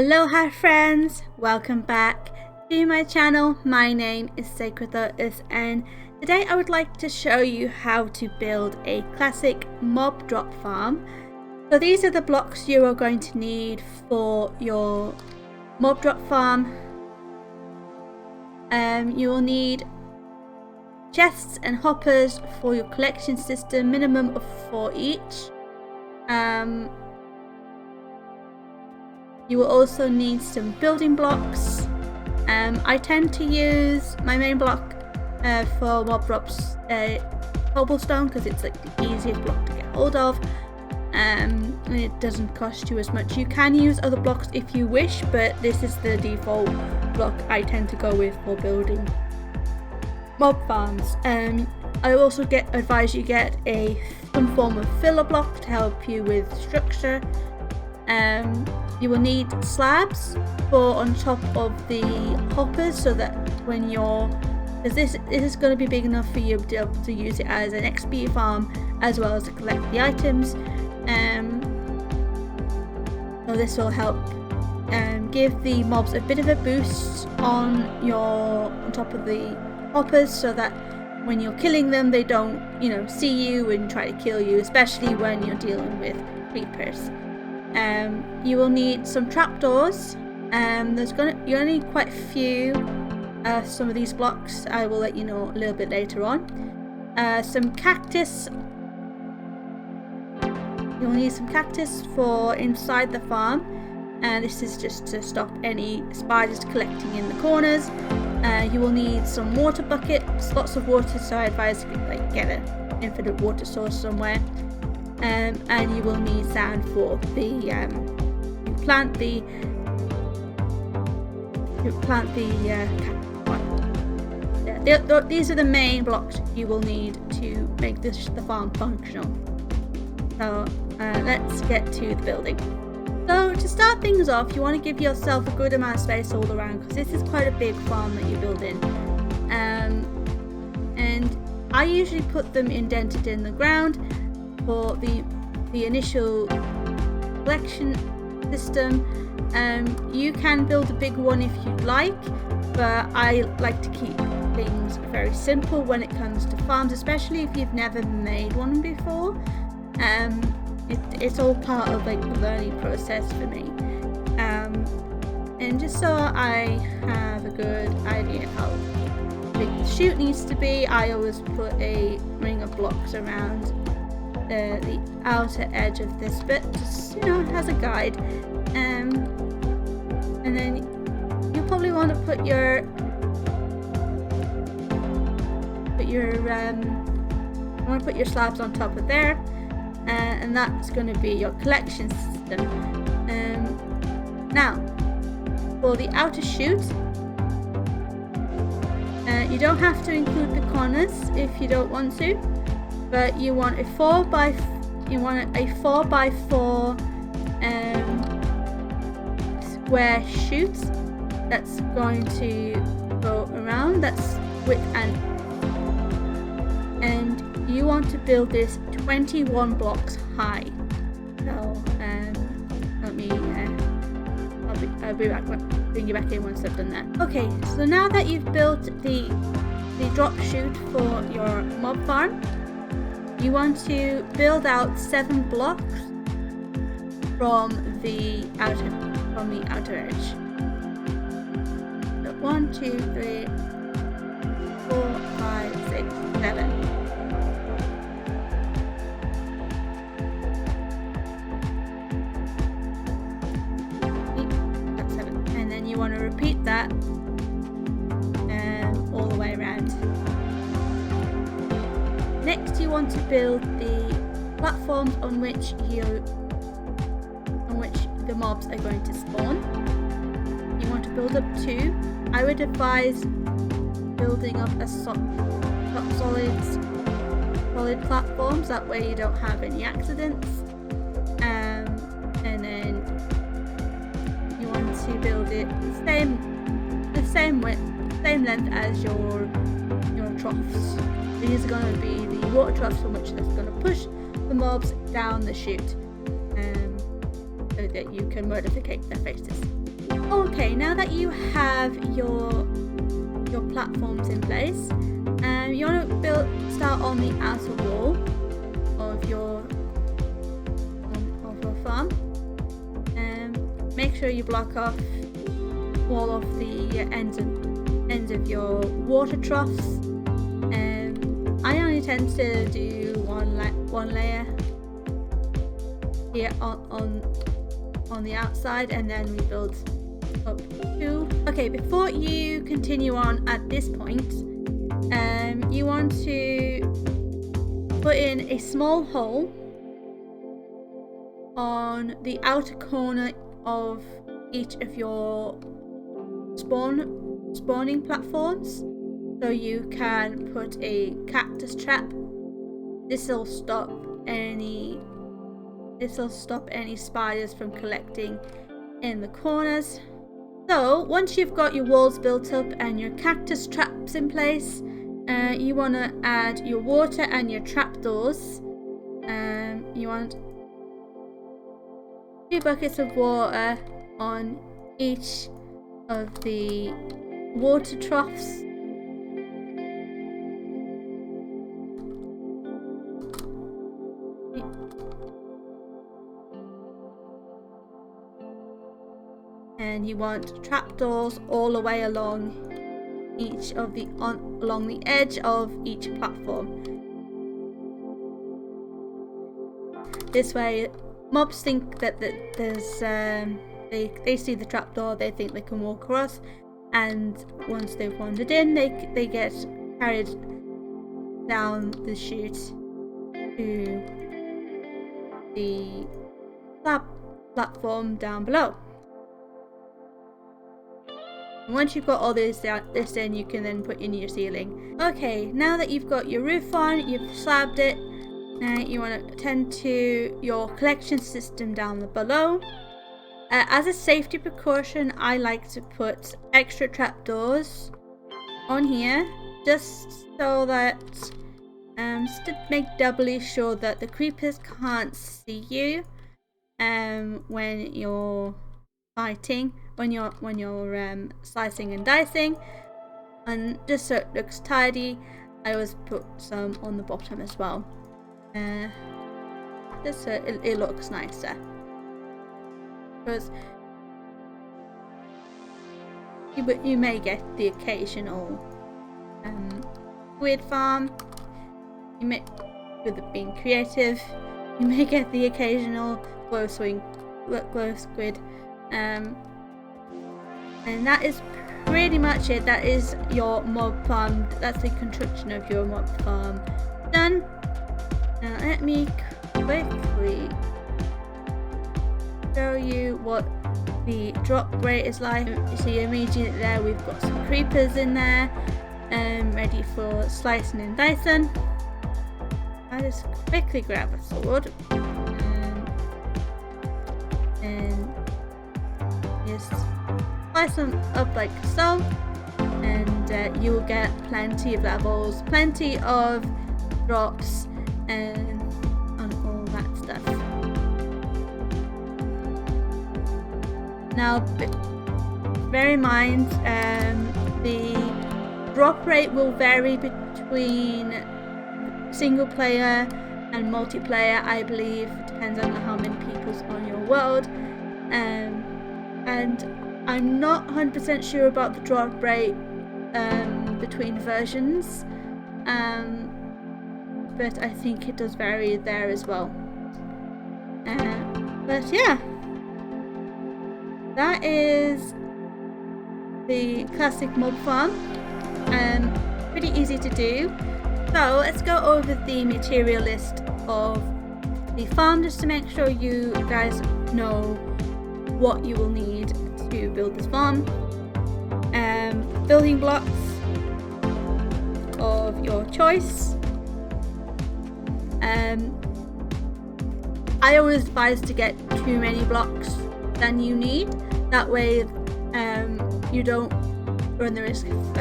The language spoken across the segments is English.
Aloha friends, welcome back to my channel. My name is Sacred Lotus and today I would like to show you how to build a classic mob drop farm. So these are the blocks you are going to need for your mob drop farm. You will need chests and hoppers for your collection system, minimum of 4 each. You will also need some building blocks. I tend to use my main block for mob drops, cobblestone, because it's like the easiest block to get hold of, and it doesn't cost you as much. You can use other blocks if you wish, but this is the default block I tend to go with for building mob farms. I also advise you get some form of filler block to help you with structure. You will need slabs for on top of the hoppers, so that when because this is going to be big enough for you to be able to use it as an XP farm as well as to collect the items. So this will help give the mobs a bit of a boost on top of the hoppers, so that when you're killing them they don't see you and try to kill you, especially when you're dealing with creepers. You will need some trapdoors. You're gonna need quite a few some of these blocks. I will let you know a little bit later on. Some cactus. You'll need some cactus for inside the farm, and this is just to stop any spiders collecting in the corners. You will need some water buckets, lots of water, so I advise you get an infinite water source somewhere. And you will need sand for these are the main blocks you will need to make the farm functional. So let's get to the building. So to start things off, you want to give yourself a good amount of space all around, because this is quite a big farm that you're building. And I usually put them indented in the ground for the initial collection system. You can build a big one if you'd like, but I like to keep things very simple when it comes to farms, especially if you've never made one before. It's all part of the learning process for me, and just so I have a good idea how big the chute needs to be, I always put a ring of blocks around the outer edge of this bit, just as a guide. And then you'll probably want to put your slabs on top of there, and that's going to be your collection system. Now for the outer chute, you don't have to include the corners if you don't want to, but you want a 4x4 square chute that's going to go around. That's width and you want to build this 21 blocks high. So I'll bring you back in once I've done that. Okay, so now that you've built the drop chute for your mob farm, you want to build out 7 blocks from the outer edge. So 1, 2, 3, 4, 5, 6, 7. That's 7. And then you want to repeat that all the way around. Next, you want to build the platforms on which the mobs are going to spawn. You want to build up 2. I would advise building up a solid platforms. That way you don't have any accidents. And then you want to build it the same width, same length as your troughs. These are going to be the water troughs from which that's going to push the mobs down the chute, so that you can murder their faces. Okay, now that you have your platforms in place, you want to start on the outer wall of your farm. Make sure you block off all of the ends of your water troughs. I only tend to do one layer here on the outside, and then we build up two. Okay, before you continue on at this point, you want to put in a small hole on the outer corner of each of your spawning platforms, so you can put a cactus trap. This will stop any spiders from collecting in the corners. So once you've got your walls built up and your cactus traps in place, you want to add your water and your trapdoors. You want 2 buckets of water on each of the water troughs. And you want trapdoors all the way along along the edge of each platform. This way, mobs think that there's they see the trapdoor, they think they can walk across, and once they've wandered in, they get carried down the chute to the platform down below. Once you've got all this in, you can then put in your ceiling. Okay, now that you've got your roof on, you've slabbed it, now you want to attend to your collection system down below. As a safety precaution, I like to put extra trapdoors on here, just so that just to make doubly sure that the creepers can't see you when you're fighting, when you're slicing and dicing. And just so it looks tidy, I always put some on the bottom as well, just so it looks nicer, because you may get the occasional squid farm. You may, with it being creative, you may get the occasional glow squid. And that is pretty much it. That is your mob farm. That's the construction of your mob farm done. Now let me quickly show you what the drop rate is like. You see immediately there we've got some creepers in there, ready for slicing and dicing. I just quickly grab a sword and just slice them up like so, and you will get plenty of levels, plenty of drops, and all that stuff. Now bear in mind, the drop rate will vary between single player and multiplayer, I believe. It depends on how many people's on your world, and I'm not 100% sure about the drop rate between versions, but I think it does vary there as well. But yeah, that is the classic mob farm. Pretty easy to do. So let's go over the material list of the farm, just to make sure you guys know what you will need to build this farm. Building blocks of your choice. I always advise to get too many blocks than you need. That way you don't run the risk of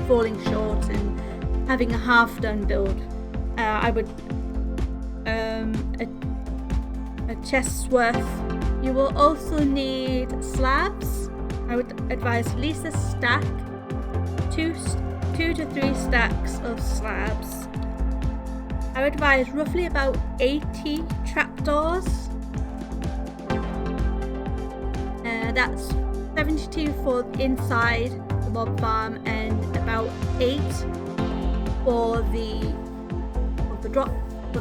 falling short and having a half done build. I would a chest's worth. You will also need slabs. I would advise at least a stack, two to three stacks of slabs. I would advise roughly about 80 trapdoors. That's 72 for inside the mob farm and about 8 for the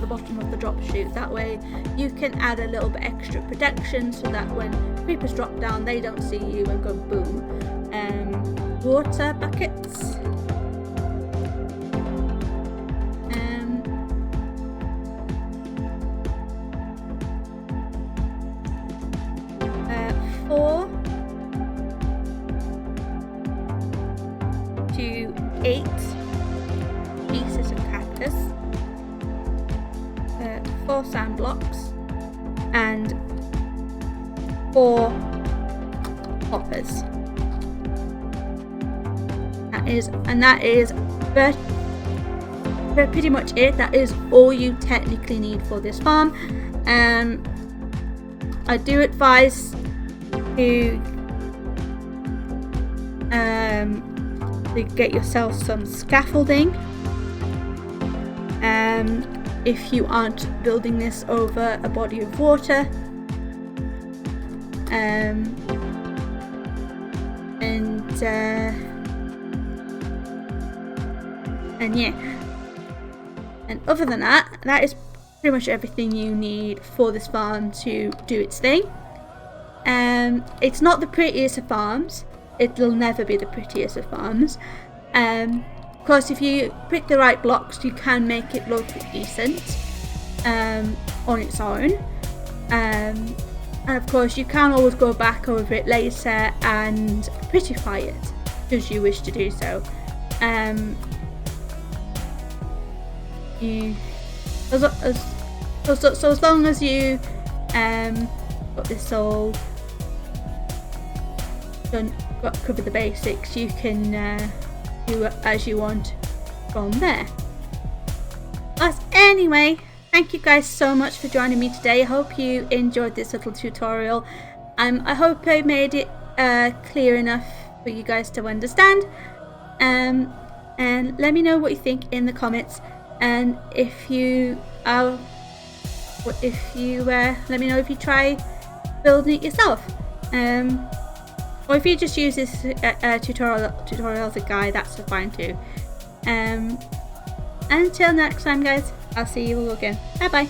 bottom of the drop chute. That way you can add a little bit extra protection so that when creepers drop down they don't see you and go boom. Water buckets. 4 to 8 pieces of cactus, 4 sand blocks, and 4 hoppers. That is pretty much it. That is all you technically need for this farm. I do advise to get yourself some scaffolding if you aren't building this over a body of water, and yeah, and other than that, that is pretty much everything you need for this farm to do its thing. It's not the prettiest of farms. It'll never be the prettiest of farms. Of course, if you pick the right blocks, you can make it look decent on its own. And of course, you can always go back over it later and prettify it, should you wish to do so. So as long as you got this all done, cover the basics, you can do it as you want from there. But anyway, thank you guys so much for joining me today. I hope you enjoyed this little tutorial. I hope I made it clear enough for you guys to understand. And let me know what you think in the comments. And if you let me know if you try building it yourself, or if you just use this tutorial as a guide, that's fine too. Until next time, guys, I'll see you all again. Bye bye.